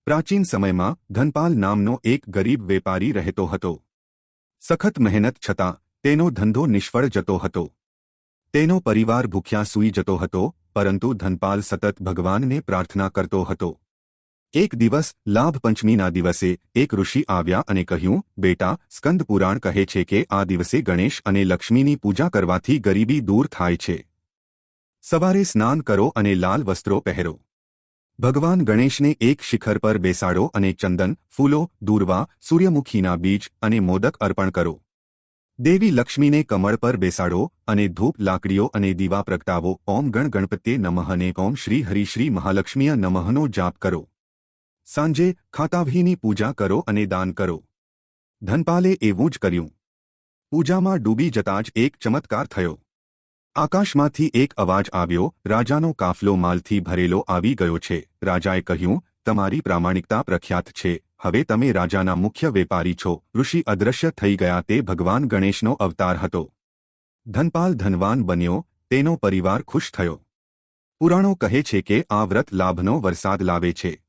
પ્રાચીન સમયમાં ધનપાલ નામનો એક ગરીબ વેપારી રહેતો હતો. સખત મહેનત છતાં તેનો ધંધો નિષ્ફળ જતો હતો. તેનો પરિવાર ભૂખ્યા સૂઈ જતો હતો, પરંતુ ધનપાલ સતત ભગવાનને પ્રાર્થના કરતો હતો. એક દિવસ લાભ પંચમીના દિવસે એક ઋષિ આવ્યા અને કહ્યું, બેટા, સ્કંદ પુરાણ કહે છે કે આ દિવસે ગણેશ અને લક્ષ્મીની પૂજા કરવાથી ગરીબી દૂર થાય છે. સવારે સ્નાન કરો અને લાલ વસ્ત્રો પહેરો. ભગવાન ગણેશને એક શિખર પર બેસાડો અને ચંદન, ફૂલો, દૂર્વા, સૂર્યમુખીના બીજ અને મોદક અર્પણ કરો. દેવી લક્ષ્મીને કમળ પર બેસાડો અને ધૂપ, લાકડીઓ અને દીવા પ્રગટાવો. ઓમ ગણ ગણપત્યે નમઃ અને ઓમ શ્રી હરિ શ્રી મહાલક્ષ્મીય નમઃનો જાપ કરો. સાંજે ખાતાવહીની પૂજા કરો અને દાન કરો. ધનપાલે એવું જ કર્યું. પૂજામાં ડૂબી જતાં જ એક ચમત્કાર થયો. આકાશમાંથી એક અવાજ આવ્યો, રાજાનો કાફલો માલથી ભરેલો આવી ગયો છે. રાજાએ કહ્યું, તમારી પ્રામાણિકતા પ્રખ્યાત છે, હવે તમે રાજાના મુખ્ય વેપારી છો. ઋષિ અદૃશ્ય થઈ ગયા. તે ભગવાન ગણેશનો અવતાર હતો. ધનપાલ ધનવાન બન્યો, તેનો પરિવાર ખુશ થયો. પુરાણો કહે છે કે આ વ્રત લાભનો વરસાદ લાવે છે.